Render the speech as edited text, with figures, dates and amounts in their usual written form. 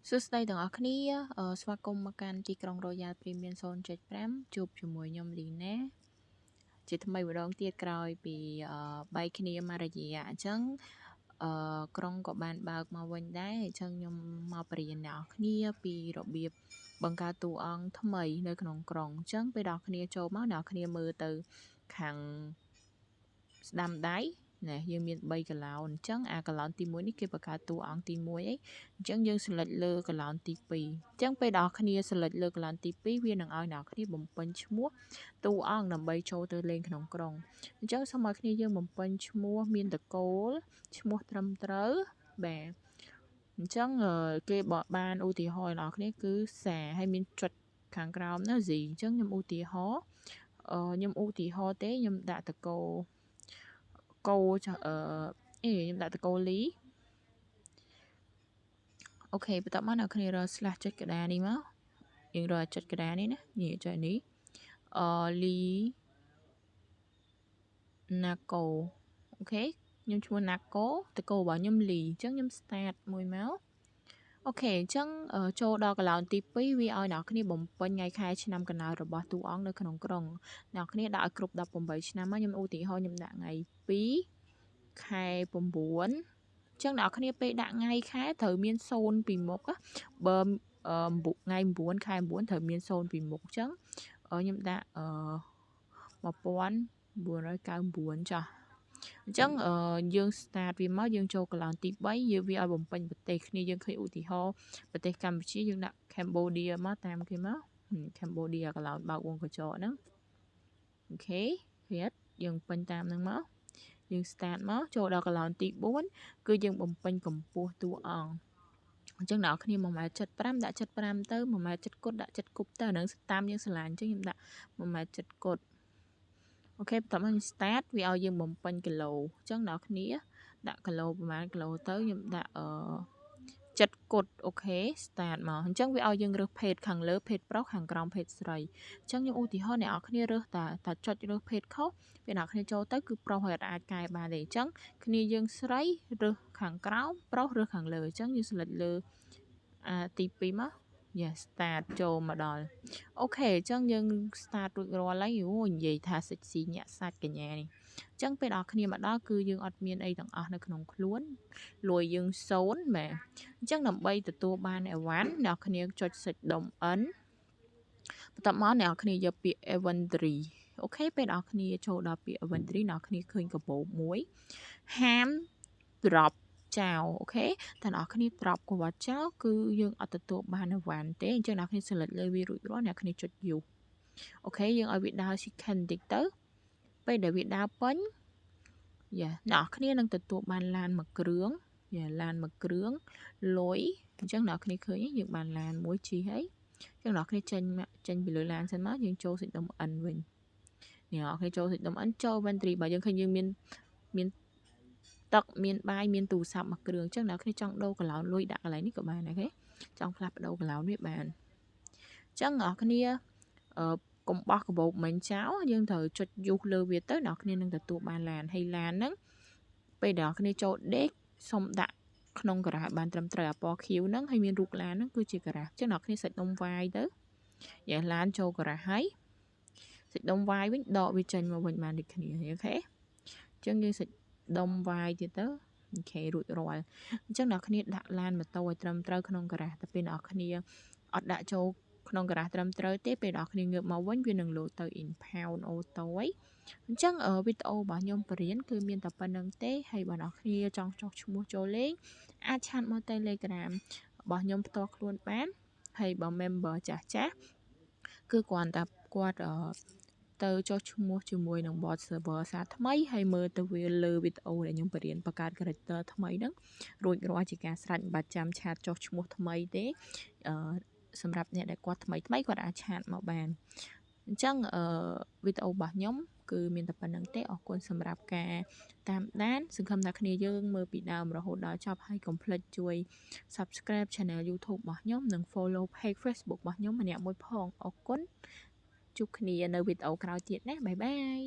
សួស្តីទាំងអស់គ្នាស្វាគមន៍មកកាន់ទីក្រុង Royal Premium 0.5 ជួបជាមួយខ្ញុំលីណាជាថ្មីម្ដងទៀតក្រោយពីបែកគ្នាមករយៈអញ្ចឹងក្រុងក៏បានបើកមកវិញដែរអញ្ចឹងខ្ញុំមកបរៀនអ្នកនរគ្នាពីរបៀបបង្កើតតួអង្គថ្មីនៅក្នុងក្រុងអញ្ចឹងពេលដល់គ្នាចូលមកអ្នកនរគ្នាមើលទៅខាងស្ដាំដៃណាយើងមាន3កឡោនអញ្ចឹងអាកឡោនទី1នេះគេបង្កើតតួអង្គទី1អីអញ្ចឹងយើង select លើកឡោនទី2អញ្ចឹងពេលដល់គ្នា select លើកឡោនទី2វានឹងឲ្យអ្នកគ្នាបំពេញឈ្មោះតួអង្គដើម្បីចូលទៅលេងក្នុងក្រុងអញ្ចឹងសូមឲ្យគ្នាយើងបំពេញឈ្មោះមានតកូលឈ្មោះត្រឹមត្រូវបាទអញ្ចឹងគេបានឧទាហរណ៍ដល់គ្នាគឺសាហើយមានចុចខាងក្រោមនោះ Z អញ្ចឹងខ្ញុំឧទាហរណ៍ទេខ្ញុំដាក់តកូលខ្ញុំដាក់តកូលលីអូខេបន្ទាប់មកអ្នកគ្នារក slash ចុចកណ្ដាលនេះមកយើងរកចុចកណ្ដាលនេះណានេះចុចនេះលីណាកូអូខេខ្ញុំឈ្មោះណាកូតកូរបស់ខ្ញុំលីអញ្ចឹងខ្ញុំ start មួយមកអូខេអញ្ចឹងចូលដល់កន្លោនទី2វាឲ្យអ្នកគ្នាបំពេញថ្ងៃខែឆ្នាំកំណើតរបស់តួអង្គនៅក្នុងក្រុងអ្នកគ្នាដាក់ឲ្យគ្រប់18ឆ្នាំមកខ្ញុំឧទាហរណ៍ខ្ញុំដាក់ថ្ងៃ2ខែ9អញ្ចឹងអ្នកគ្នាពេលដាក់ថ្ងៃខែត្រូវមាន0ពីមុខបើថ្ងៃ9ខែ9ត្រូវមាន0ពីមុខអញ្ចឹងខ្ញុំដាក់1999ចាស់អញ្ចឹងយើង start វាមកយើងចូលកន្លោនទី3យើងវាឲ្យបំពេញប្រទេសគ្នាយើងឃើញឧទាហរណ៍ប្រទេសកម្ពុជាយើងដាក់ Cambodia មកតាមគេមក Cambodia កន្លោនបើកវងកញ្ចក់ហ្នឹងអូខេឃើញអត់យើងពេញតាមហ្នឹងមកយើង start មកចូលដល់កន្លោនទី4គឺយើងបំពេញកម្ពស់តួអង្គអញ្ចឹងអ្នកគ្នា1.75 ម៉ែត្រដាក់75ទៅ1.7 ម៉ែត្រដាក់7គប់ទៅហ្នឹងតាមយើងឆ្លាញ់អញ្ចឹងខ្ញុំដាក់1.7 ម៉ែត្រគត់អូខេបន្ទាប់មកខ្ញុំ start វាឲ្យយើងបំពេញគីឡូអញ្ចឹងអ្នកគ្នាដាក់គីឡូប្រហែលគីឡូទៅខ្ញុំដាក់7គត់អូខេ start មកអញ្ចឹងវាឲ្យយើងរើសភេទខាងលើភេទប្រុសខាងក្រោមភេទស្រីអញ្ចឹងខ្ញុំឧទាហរណ៍អ្នកនរគ្នារើសតែចុចរើសភេទខុសពេលអ្នកគ្នាចូលទៅគឺប្រុសហើយអាចកែបានទេអញ្ចឹងគ្នាយើងស្រីរើសខាងក្រោមប្រុសរើសខាងលើអញ្ចឹងយើង select លើទី2មក yes start ចូលមកដល់អូខេអញ្ចឹងយើង start រួចរាល់ហើយនិយាយថាសិចស៊ីញាក់សាច់កញ្ញានេះអញ្ចឹងពេលដល់គ្នាមកដល់គឺយើងអត់មានអីទាំងអស់នៅក្នុងខ្លួនលួយយើង0មែនអញ្ចឹងដើម្បីទទួលបានអីវ៉ាន់អ្នកគ្នាចុចសិចដុំ N បន្ទាប់មកអ្នកគ្នាយកពាក្យ inventory អូខេពេលអ្នកគ្នាចូលដល់ពាក្យ inventory អ្នកគ្នាឃើញកាបូបមួយហាម drop ចោលអូខេតែអ្នកគ្នា drop គាត់ចោលគឺយើងអត់ទទួលបានអីវ៉ាន់ទេអញ្ចឹងអ្នកគ្នា select លើវារួចរាល់អ្នកគ្នាចុច U អូខេយើងឲ្យវាដើរ second តិចទៅពេលដែលវាដើរពេញអ្នកគ្នានឹងទទួលបានឡានមួយគ្រឿងឡានមួយគ្រឿងលុយអញ្ចឹងអ្នកគ្នាឃើញយើងបានឡានមួយជិះហើយអញ្ចឹងអ្នកគ្នាចេញពីលើឡានសិនមកយើងចូលសេចដុំ N វិញអ្នកគ្នាចូលសេចដុំ N ចូល inventory បើយើងឃើញយើងមានទឹកមានបាយមានទូរស័ព្ទមួយគ្រឿងអញ្ចឹងអ្នកគ្នាចង់ដូរកន្លោនលុយដាក់កន្លែងនេះក៏បានដែរចង់ផ្លាស់ប្ដូរកន្លោនវាបានអញ្ចឹងអ្នកគ្នាកុំបោះកាបូបមិញចោលយើងត្រូវចុចយុះលើវាទៅអ្នកគ្នានឹងទទួលបានឡានហើយឡានហ្នឹងពេលអ្នកគ្នាចូលដេកសុំដាក់ក្នុងការ៉ាសបានត្រឹមត្រូវអាពណ៌ខៀវហ្នឹងហើយមានរូបឡានហ្នឹងគឺជាការ៉ាសអញ្ចឹងអ្នកគ្នាសាច់ដុំវាយទៅឡានចូលការ៉ាសហើយសាច់ដុំវាយវិញដកវាចេញមកវិញបានដូចគ្នាអូខេអញ្ចឹងយើងសាច់ដុំវាយទៀតទៅអូខេរួចរាល់អញ្ចឹងអ្នកគ្នាដាក់ឡានម៉ូតូឲ្យត្រឹមត្រូវក្នុងការ៉ាសតែពេលអ្នកគ្នាអត់ដាក់ចូលក្នុងការ៉ាសត្រឹមត្រូវទេពេលអ្នកគ្នាងើបមកវិញវានឹងលោតទៅ impound auto អញ្ចឹងវីដេអូរបស់ខ្ញុំបរៀនគឺមានតែប៉ុណ្្នឹងទេហើយបើអ្នកគ្នាចង់ចុះឈ្មោះចូលលេងអាចឆាតមក Telegram របស់ខ្ញុំផ្ទាល់ខ្លួនបានហើយបើ member ចាស់គឺគ្រាន់តែគាត់ទៅចុះឈ្មោះជាមួយនឹង bot server សារថ្មីហើយមើលទៅវាលើវីដេអូដែលខ្ញុំបរៀនបង្កើត character ថ្មីហ្នឹងរួចរាល់ជាការស្រេចមិនបាច់ចាំឆាតចុះឈ្មោះថ្មីទេសម្រាប់អ្នកដែលគាត់ថ្មីគាត់អាចឆាតមកបានអញ្ចឹងវីដេអូរបស់ខ្ញុំគឺមានតែប៉ុណ្្នឹងទេអរគុណសម្រាប់ការតាមដានសង្ឃឹមថាគ្នាយើងមើលពីដើមរហូតដល់ចប់ហើយកុំភ្លេចជួយ subscribe channel YouTube របស់ខ្ញុំនិង follow page Facebook របស់ខ្ញុំម្នាក់មួយផងអរគុណជួបគ្នានៅវីដេអូក្រោយទៀតណាបាយបាយ